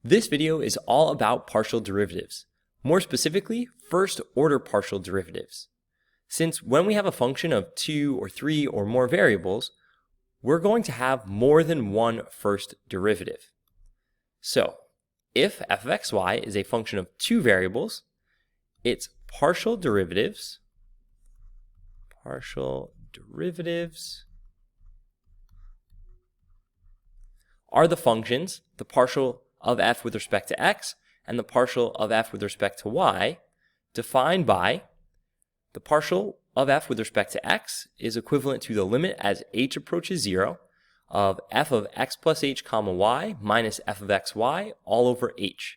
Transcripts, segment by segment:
This video is all about partial derivatives, more specifically, first-order partial derivatives. Since when we have a function of 2 or 3 or more variables, we're going to have more than one first derivative. So, if f of xy is a function of 2 variables, its partial derivatives are the functions, the partial of f with respect to x and the partial of f with respect to y, defined by the partial of f with respect to x is equivalent to the limit as h approaches 0 of f of x plus h comma y minus f of xy all over h.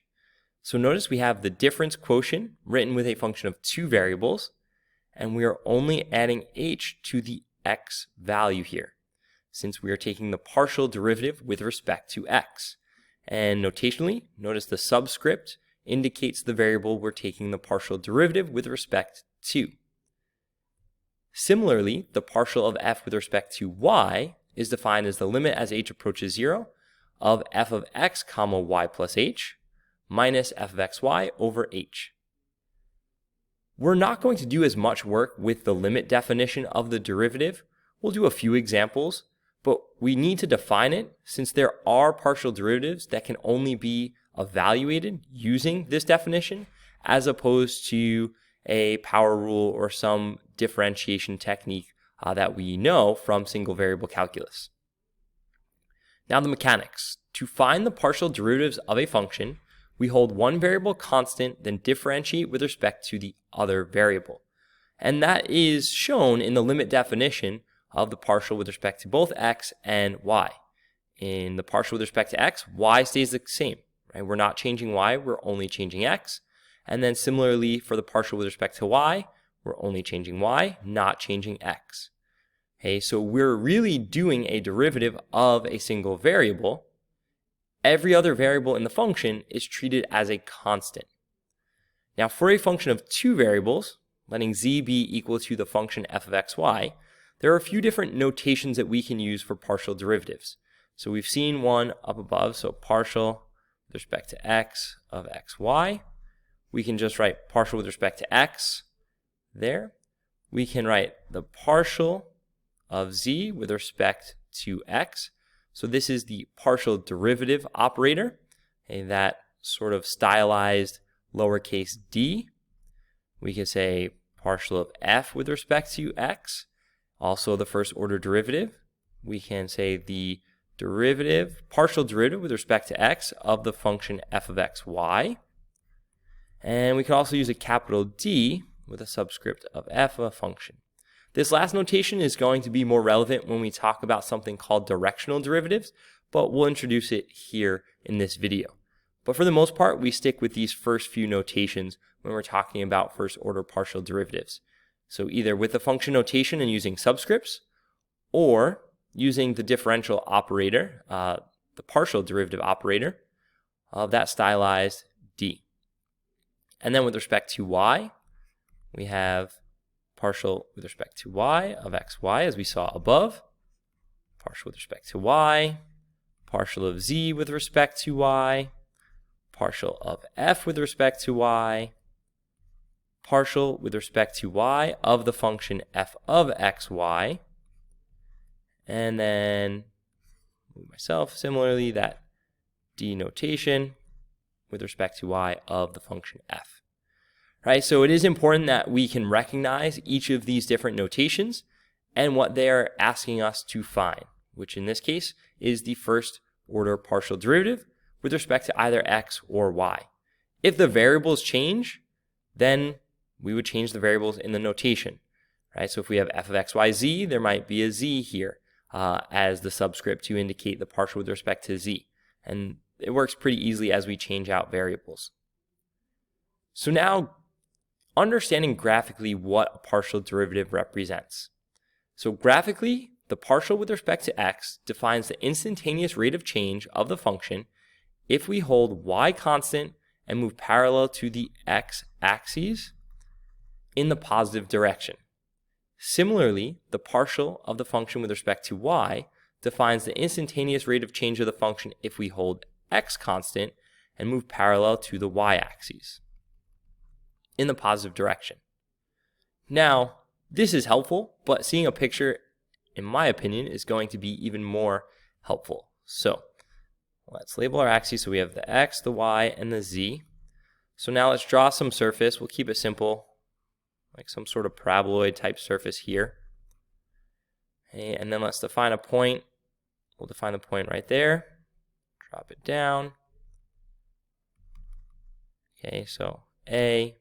So notice we have the difference quotient written with a function of 2 variables, and we are only adding h to the x value here, since we are taking the partial derivative with respect to x. And notationally, notice the subscript indicates the variable we're taking the partial derivative with respect to. Similarly, the partial of f with respect to y is defined as the limit as h approaches 0 of f of x comma y plus h minus f of xy over h. We're not going to do as much work with the limit definition of the derivative. We'll do a few examples, but we need to define it since there are partial derivatives that can only be evaluated using this definition as opposed to a power rule or some differentiation technique that we know from single variable calculus. Now the mechanics. To find the partial derivatives of a function, we hold one variable constant, then differentiate with respect to the other variable. And that is shown in the limit definition of the partial with respect to both x and y. In the partial with respect to x, y stays the same. Right? We're not changing y, we're only changing x. And then similarly for the partial with respect to y, we're only changing y, not changing x. Okay, so we're really doing a derivative of a single variable. Every other variable in the function is treated as a constant. Now for a function of 2 variables, letting z be equal to the function f of xy, there are a few different notations that we can use for partial derivatives. So we've seen one up above, so partial with respect to x of xy. We can just write partial with respect to x there. We can write the partial of z with respect to x. So this is the partial derivative operator, okay, that sort of stylized lowercase d. We can say partial of f with respect to x, also the first order derivative. We can say the derivative, partial derivative with respect to x of the function f of xy. And we can also use a capital D with a subscript of f of a function. This last notation is going to be more relevant when we talk about something called directional derivatives, but we'll introduce it here in this video. But for the most part, we stick with these first few notations when we're talking about first order partial derivatives. So either with the function notation and using subscripts, or using the differential operator, the partial derivative operator of that stylized d. And then with respect to y, we have partial with respect to y of xy as we saw above, partial with respect to y, partial of z with respect to y, partial of f with respect to y, partial with respect to y of the function f of xy, and then myself similarly that denotation with respect to y of the function f. Right, so it is important that we can recognize each of these different notations and what they are asking us to find, which in this case is the first order partial derivative with respect to either x or y. If the variables change, then we would change the variables in the notation. Right, so if we have f of xyz, there might be a z here as the subscript to indicate the partial with respect to z. And it works pretty easily as we change out variables. So now, understanding graphically what a partial derivative represents. So graphically, the partial with respect to x defines the instantaneous rate of change of the function if we hold y constant and move parallel to the x-axis in the positive direction. Similarly, the partial of the function with respect to y defines the instantaneous rate of change of the function if we hold x constant and move parallel to the y-axis in the positive direction. Now, this is helpful, but seeing a picture, in my opinion, is going to be even more helpful. So let's label our axes. So we have the x, the y, and the z. So now let's draw some surface. We'll keep it simple, like some sort of paraboloid type surface here. Okay, and then let's define a point. We'll define the point right there. Drop it down. Okay, so A,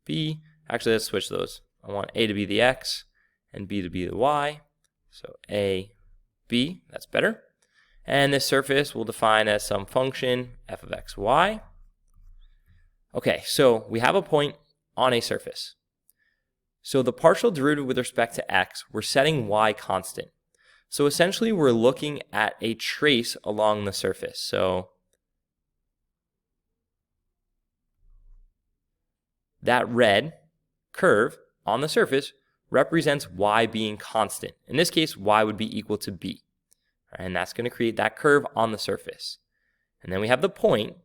B. Actually, let's switch those. I want A to be the x and B to be the y. So A, B, that's better. And this surface we'll define as some function f of x, y. Okay, so we have a point on a surface. So the partial derivative with respect to x, we're setting y constant. So essentially we're looking at a trace along the surface. So that red curve on the surface represents y being constant. In this case, y would be equal to b. And that's going to create that curve on the surface. And then we have the point.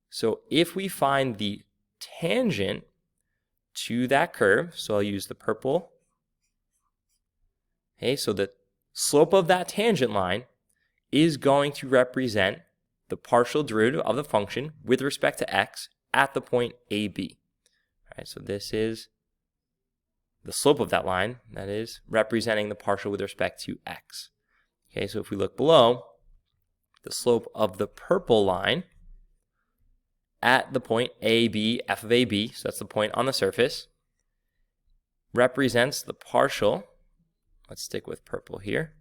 So if we find the tangent to that curve, so I'll use the purple. Okay, so the slope of that tangent line is going to represent the partial derivative of the function with respect to x at the point AB. All right, so this is the slope of that line, that is representing the partial with respect to x. Okay, so if we look below, the slope of the purple line at the point AB, f of AB, so that's the point on the surface, represents the partial, let's stick with purple here,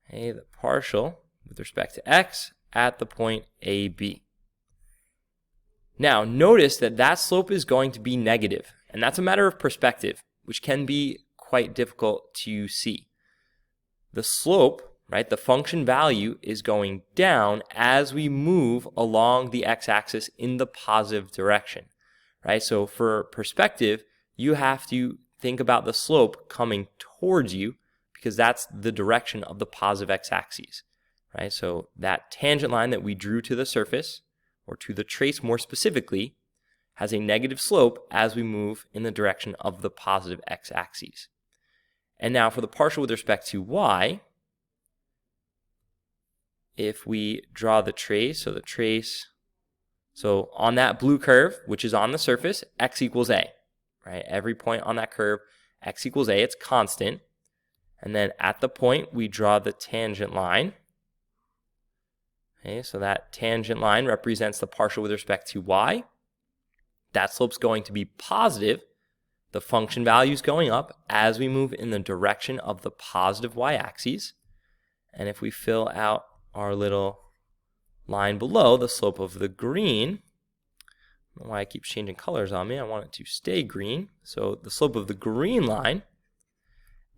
okay, the partial with respect to x at the point AB. Now, notice that that slope is going to be negative, and that's a matter of perspective, which can be quite difficult to see. The slope, right, the function value is going down as we move along the x-axis in the positive direction, right? So for perspective, you have to think about the slope coming towards you because that's the direction of the positive x-axis, right? So that tangent line that we drew to the surface, or to the trace more specifically, has a negative slope as we move in the direction of the positive x-axis. And now for the partial with respect to y, if we draw the trace, so on that blue curve, which is on the surface, x equals a, right? Every point on that curve, x equals a, it's constant. And then at the point, we draw the tangent line. Okay, so that tangent line represents the partial with respect to y. That slope's going to be positive. The function value is going up as we move in the direction of the positive y-axis. And if we fill out our little line below, the slope of the green, I don't know why it keeps changing colors on me. I want it to stay green. So the slope of the green line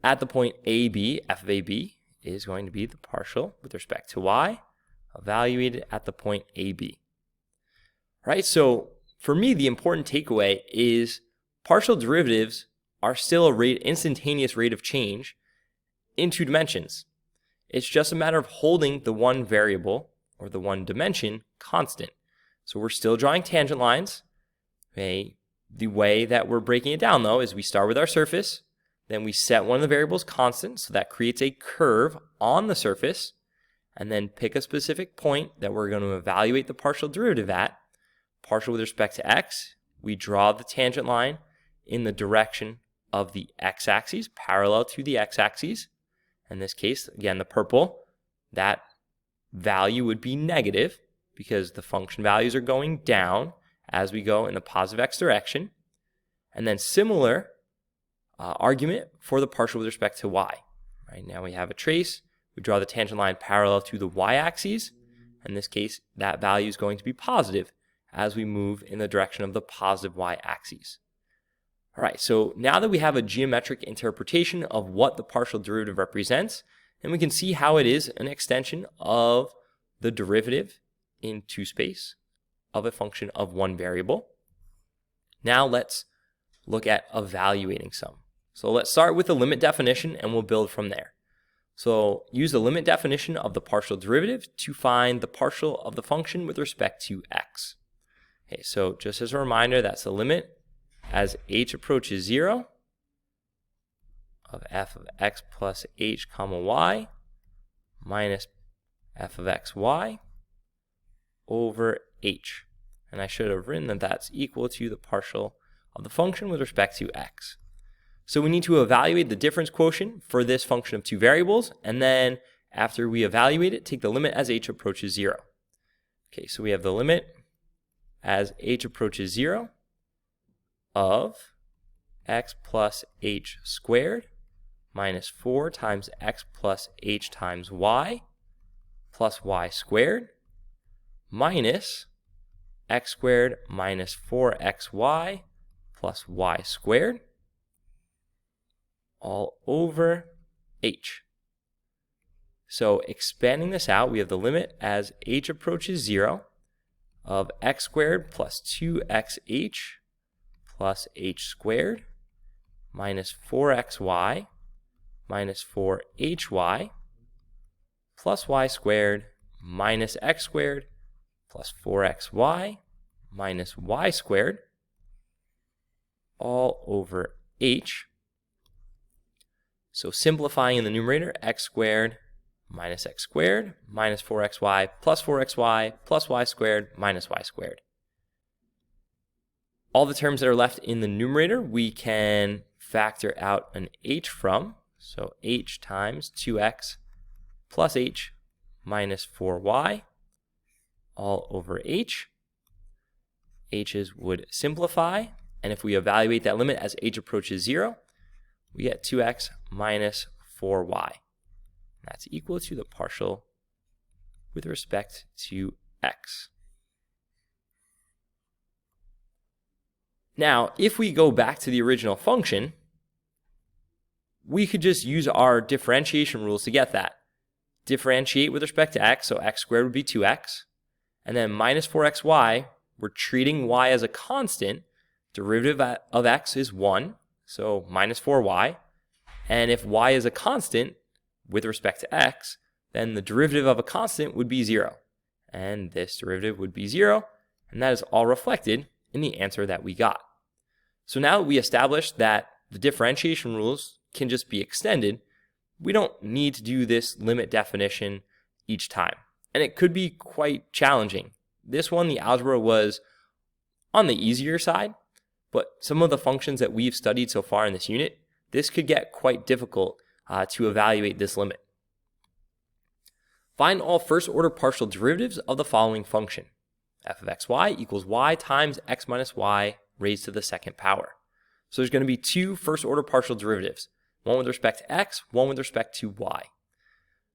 at the point AB, f of AB, is going to be the partial with respect to y, evaluated at the point AB. Right, so for me, the important takeaway is partial derivatives are still a instantaneous rate of change in two dimensions. It's just a matter of holding the one variable, or the one dimension, constant. So we're still drawing tangent lines. Okay? The way that we're breaking it down, though, is we start with our surface, then we set one of the variables constant, so that creates a curve on the surface, and then pick a specific point that we're going to evaluate the partial derivative at. Partial with respect to x, we draw the tangent line in the direction of the x-axis, parallel to the x-axis. In this case, again, the purple, that value would be negative because the function values are going down as we go in the positive x direction. And then similar argument for the partial with respect to y. Right, now we have a trace. We draw the tangent line parallel to the y-axis. In this case, that value is going to be positive as we move in the direction of the positive y-axis. All right, so now that we have a geometric interpretation of what the partial derivative represents, and we can see how it is an extension of the derivative in two space of a function of one variable. Now let's look at evaluating some. So let's start with the limit definition and we'll build from there. So use the limit definition of the partial derivative to find the partial of the function with respect to x. Okay, so just as a reminder, that's the limit as h approaches 0 of f of x plus h comma y minus f of x y over h. And I should have written that that's equal to the partial of the function with respect to x. So we need to evaluate the difference quotient for this function of two variables, and then after we evaluate it, take the limit as h approaches 0. Okay, so we have the limit as h approaches 0 of x plus h squared minus 4 times x plus h times y plus y squared minus x squared minus 4xy plus y squared all over h. So expanding this out, we have the limit as h approaches 0 of x squared plus 2xh plus h squared minus 4xy minus 4hy plus y squared minus x squared plus 4xy minus y squared all over h. So simplifying in the numerator, x squared minus 4xy plus 4xy plus y squared minus y squared. All the terms that are left in the numerator we can factor out an h from. So h times 2x plus h minus 4y all over h. h's would simplify, and if we evaluate that limit as h approaches 0, we get 2x minus 4y. That's equal to the partial with respect to x. Now, if we go back to the original function, we could just use our differentiation rules to get that. Differentiate with respect to x, so x squared would be 2x, and then minus 4xy, we're treating y as a constant. Derivative of x is 1, so minus 4y. And if y is a constant with respect to x, then the derivative of a constant would be 0. And this derivative would be 0, and that is all reflected in the answer that we got. So now that we established that the differentiation rules can just be extended, we don't need to do this limit definition each time. And it could be quite challenging. This one, the algebra was on the easier side, but some of the functions that we've studied so far in this unit, this could get quite difficult to evaluate this limit. Find all first order partial derivatives of the following function. F of xy equals y times x minus y raised to the second power. So there's going to be two first order partial derivatives, one with respect to x, one with respect to y.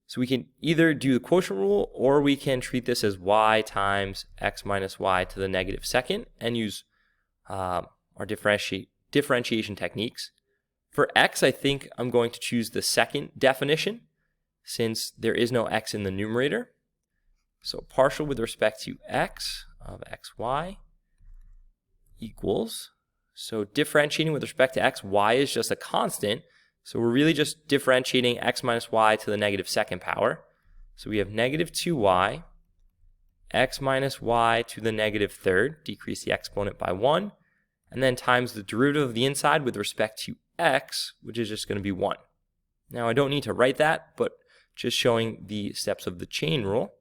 So we can either do the quotient rule, or we can treat this as y times x minus y to the negative second and use our differentiation techniques. For x, I think I'm going to choose the second definition since there is no x in the numerator. So partial with respect to x of xy equals, so differentiating with respect to x, y is just a constant. So we're really just differentiating x minus y to the negative second power. So we have negative 2y, x minus y to the negative third, decrease the exponent by 1, and then times the derivative of the inside with respect to x, which is just going to be 1. Now I don't need to write that, but just showing the steps of the chain rule.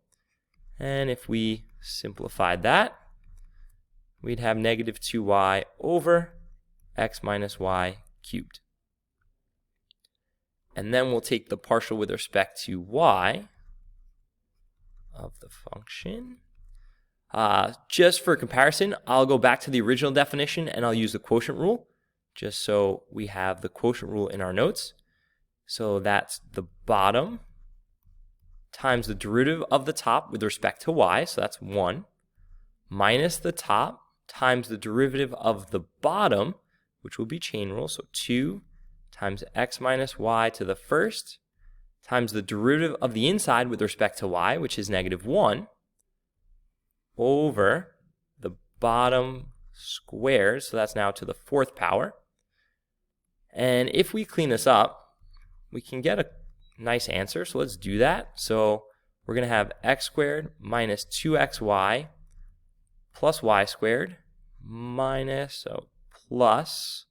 And if we simplified that, we'd have negative 2y over x minus y cubed. And then we'll take the partial with respect to y of the function. Just for comparison, I'll go back to the original definition and I'll use the quotient rule, just so we have the quotient rule in our notes. So that's the bottom times the derivative of the top with respect to y, so that's 1, minus the top times the derivative of the bottom, which will be chain rule, so 2 times x minus y to the first, times the derivative of the inside with respect to y, which is negative 1, over the bottom squared, so that's now to the fourth power. And if we clean this up, we can get a nice answer, so let's do that. So we're going to have x squared minus 2xy plus y squared minus, so plus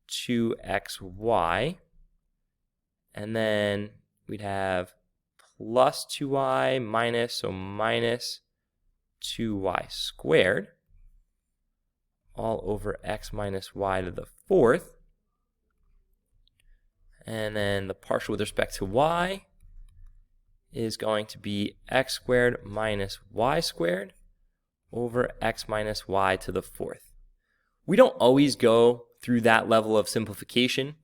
2xy, and then we'd have plus 2y minus, so minus 2y squared, all over x minus y to the fourth. And then the partial with respect to y is going to be x squared minus y squared over x minus y to the fourth. We don't always go through that level of simplification,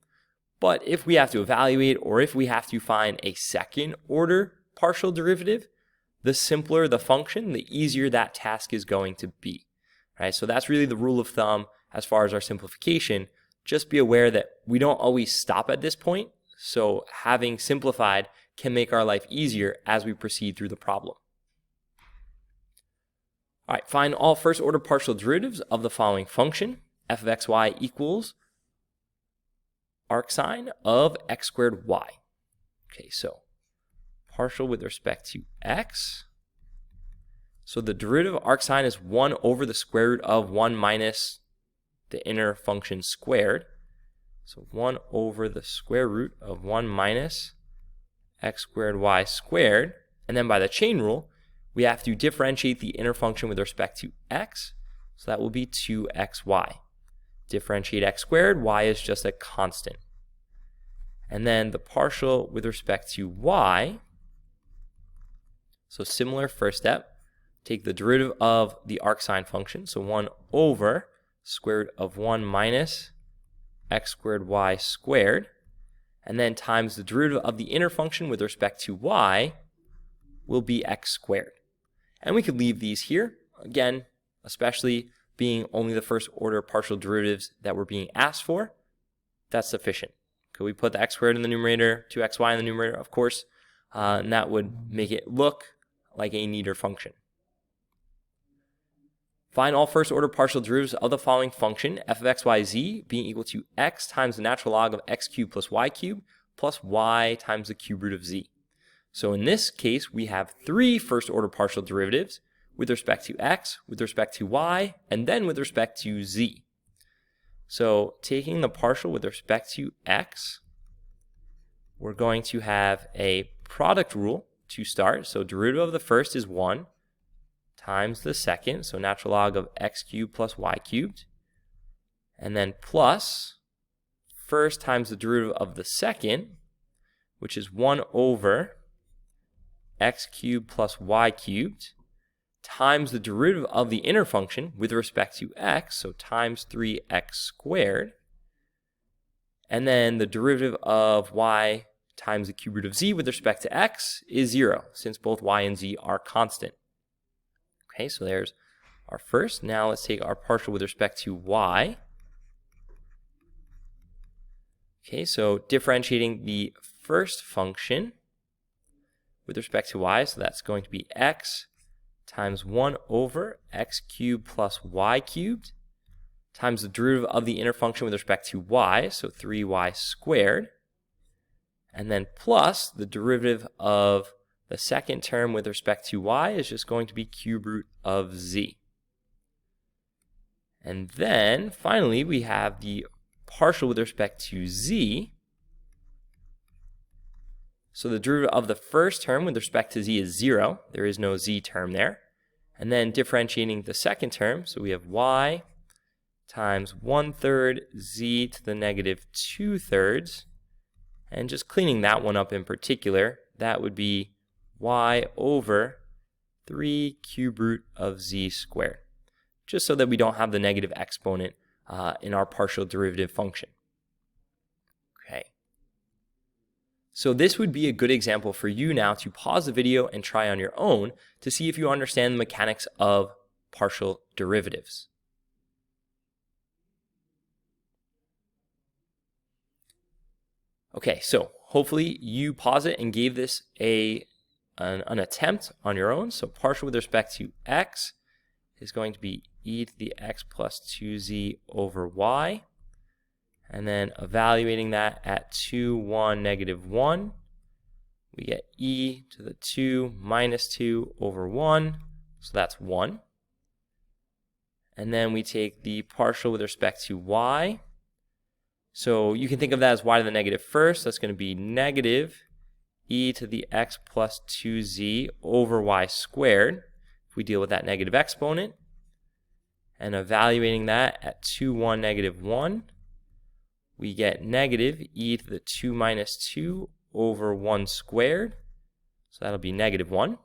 but if we have to evaluate or if we have to find a second order partial derivative, the simpler the function, the easier that task is going to be. Right? So that's really the rule of thumb as far as our simplification. Just be aware that we don't always stop at this point, so having simplified can make our life easier as we proceed through the problem. All right, find all first order partial derivatives of the following function. F of xy equals arcsine of x squared y. Okay, so partial with respect to x. So the derivative of arcsine is 1 over the square root of 1 minus the inner function squared. So 1 over the square root of 1 minus x squared y squared. And then by the chain rule, we have to differentiate the inner function with respect to x. So that will be 2xy. Differentiate x squared, y is just a constant. And then the partial with respect to y. So similar first step. Take the derivative of the arcsine function. So 1 over square root of 1 minus x squared y squared, and then times the derivative of the inner function with respect to y will be x squared. And we could leave these here, again, especially being only the first order partial derivatives that we're being asked for, that's sufficient. Could we put the x squared in the numerator, 2xy in the numerator? Of course, and that would make it look like a neater function. Find all first order partial derivatives of the following function, f of x, y, z, being equal to x times the natural log of x cubed plus y cubed plus y times the cube root of z. So in this case, we have 3 first order partial derivatives with respect to x, with respect to y, and then with respect to z. So taking the partial with respect to x, we're going to have a product rule to start. So derivative of the first is 1. Times the second, so natural log of x cubed plus y cubed, and then plus first times the derivative of the second, which is 1 over x cubed plus y cubed, times the derivative of the inner function with respect to x, so times 3x squared, and then the derivative of y times the cube root of z with respect to x is 0, since both y and z are constant. Okay, so there's our first. Now let's take our partial with respect to y. Okay, so differentiating the first function with respect to y, so that's going to be x times 1 over x cubed plus y cubed times the derivative of the inner function with respect to y, so 3y squared, and then plus the derivative of the second term with respect to y is just going to be cube root of z. And then finally we have the partial with respect to z. So the derivative of the first term with respect to z is 0. There is no z term there. And then differentiating the second term, so we have y times 1/3 z to the negative 2/3. And just cleaning that one up in particular, that would be y over 3 cube root of z squared, just so that we don't have the negative exponent in our partial derivative function. Okay. So this would be a good example for you now to pause the video and try on your own to see if you understand the mechanics of partial derivatives. Okay, so hopefully you pause it and gave this an attempt on your own. So partial with respect to x is going to be e to the x plus 2z over y. And then evaluating that at 2, 1, negative 1, we get e to the 2 minus 2 over 1, so that's 1. And then we take the partial with respect to y. So you can think of that as y to the negative first. That's going to be negative e to the x plus 2z over y squared, if we deal with that negative exponent. And evaluating that at 2, 1, negative 1, we get negative e to the 2 minus 2 over 1 squared. So that'll be negative 1.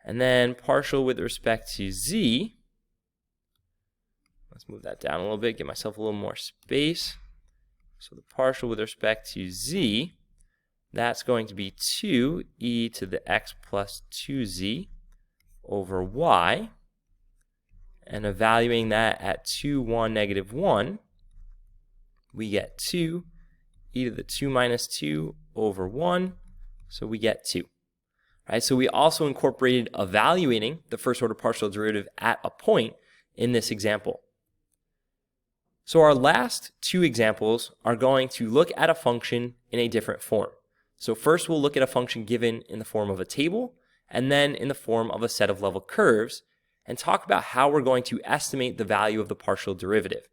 And then partial with respect to z. Let's move that down a little bit, give myself a little more space. So the partial with respect to z, that's going to be 2e to the x plus 2z over y. And evaluating that at 2, 1, negative 1, we get 2 e to the 2 minus 2 over 1, so we get 2. Right, so we also incorporated evaluating the first order partial derivative at a point in this example. So our last two examples are going to look at a function in a different form. So first we'll look at a function given in the form of a table, and then in the form of a set of level curves, and talk about how we're going to estimate the value of the partial derivative.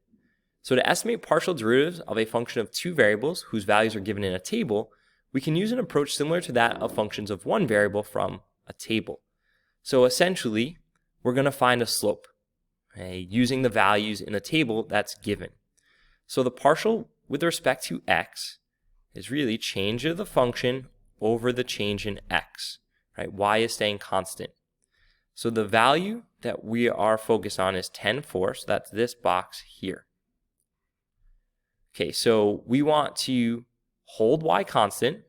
So to estimate partial derivatives of a function of two variables whose values are given in a table, we can use an approach similar to that of functions of one variable from a table. So essentially, we're going to find a slope, okay, using the values in the table that's given. So the partial with respect to x is really change of the function over the change in x. Right? Y is staying constant. So the value that we are focused on is 10, 4, so that's this box here. Okay, so we want to hold y constant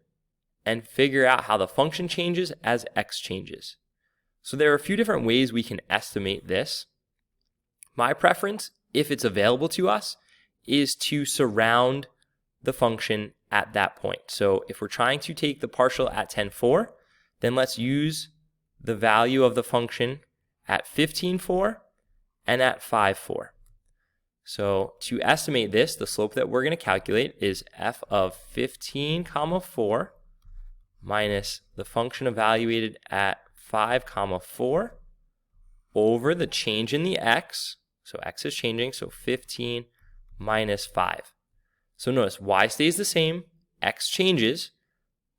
and figure out how the function changes as x changes. So there are a few different ways we can estimate this. My preference, if it's available to us, is to surround the function at that point. So if we're trying to take the partial at 10, 4, then let's use the value of the function at 15, 4 and at 5, 4. So to estimate this, the slope that we're going to calculate is f of 15, 4 minus the function evaluated at 5, 4 over the change in the x. So x is changing, so 15 minus 5. So notice y stays the same, x changes,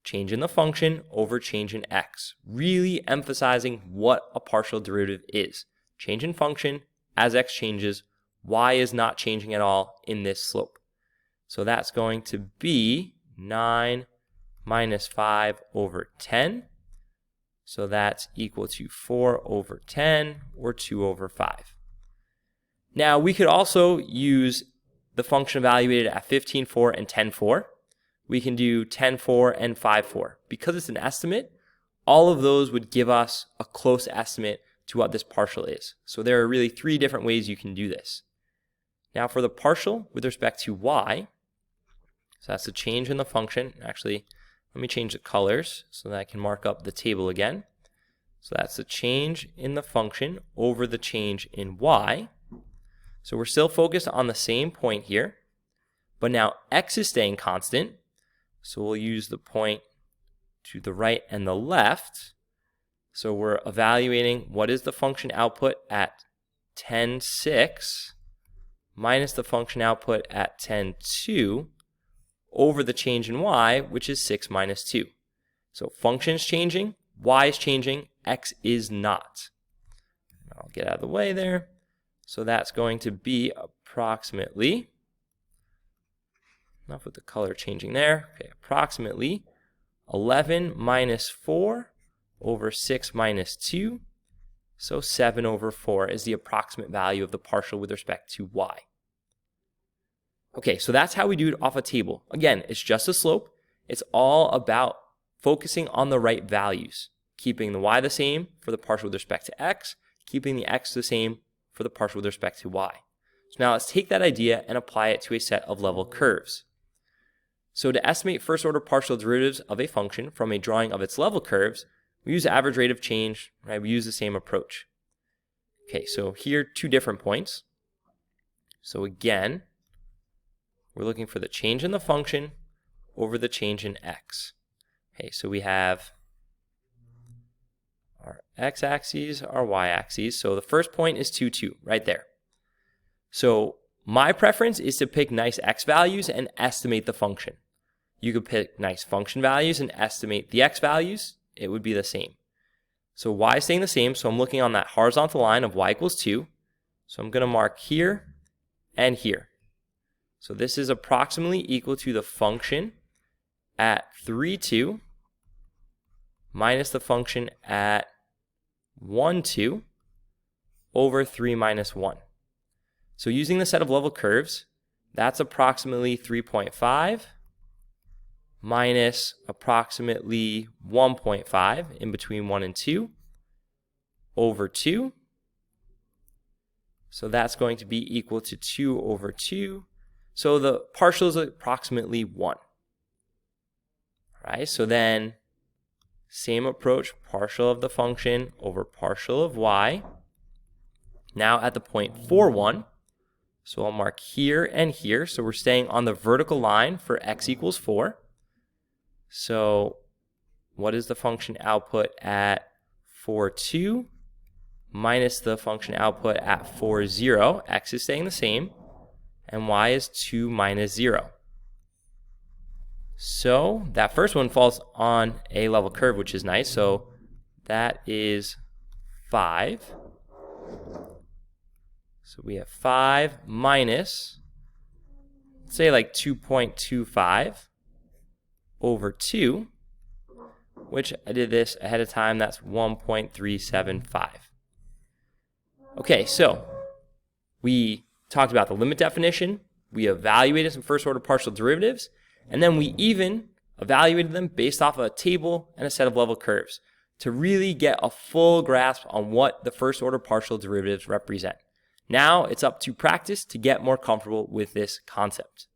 change in the function over change in x. Really emphasizing what a partial derivative is. Change in function as x changes, y is not changing at all in this slope. So that's going to be 9 minus 5 over 10. So that's equal to 4 over 10 or 2 over 5. Now we could also use the function evaluated at 15, 4 and 10, 4. We can do 10, 4 and 5, 4. Because it's an estimate, all of those would give us a close estimate to what this partial is. So there are really three different ways you can do this. Now for the partial with respect to y, so that's the change in the function. Actually, let me change the colors so that I can mark up the table again. So that's the change in the function over the change in y. So we're still focused on the same point here, but now x is staying constant. So we'll use the point to the right and the left. So we're evaluating what is the function output at 10, 6 minus the function output at 10, 2 over the change in y, which is 6 minus 2. So function is changing, y is changing, x is not. I'll get out of the way there. So that's going to be approximately, enough with the color changing there, okay, approximately 11 minus 4 over 6 minus 2. So 7 over 4 is the approximate value of the partial with respect to y. Okay, so that's how we do it off a table. Again, it's just a slope. It's all about focusing on the right values, keeping the y the same for the partial with respect to x, keeping the x the same for the partial with respect to y. So now let's take that idea and apply it to a set of level curves. So to estimate first order partial derivatives of a function from a drawing of its level curves, we use the average rate of change, right? We use the same approach. Okay, so here two different points. So again, we're looking for the change in the function over the change in x. Okay, so we have our x-axes, our y-axes. So the first point is 2, 2, right there. So my preference is to pick nice x values and estimate the function. You could pick nice function values and estimate the x values. It would be the same. So y is staying the same, so I'm looking on that horizontal line of y equals 2. So I'm going to mark here and here. So this is approximately equal to the function at 3, 2 minus the function at 1, 2 over 3 minus 1. So using the set of level curves, that's approximately 3.5 minus approximately 1.5 in between 1 and 2 over 2. So that's going to be equal to 2 over 2. So the partial is approximately 1. All right, so then same approach, partial of the function over partial of y. Now at the point 4, 1. So I'll mark here and here. So we're staying on the vertical line for x equals 4. So what is the function output at 4, 2 minus the function output at 4, 0? X is staying the same, and y is 2 minus 0. So that first one falls on a level curve, which is nice. So that is 5. So we have 5 minus, let's say like 2.25 over 2, which I did this ahead of time, that's 1.375. Okay, so we talked about the limit definition, we evaluated some first order partial derivatives, and then we even evaluated them based off of a table and a set of level curves to really get a full grasp on what the first order partial derivatives represent. Now it's up to practice to get more comfortable with this concept.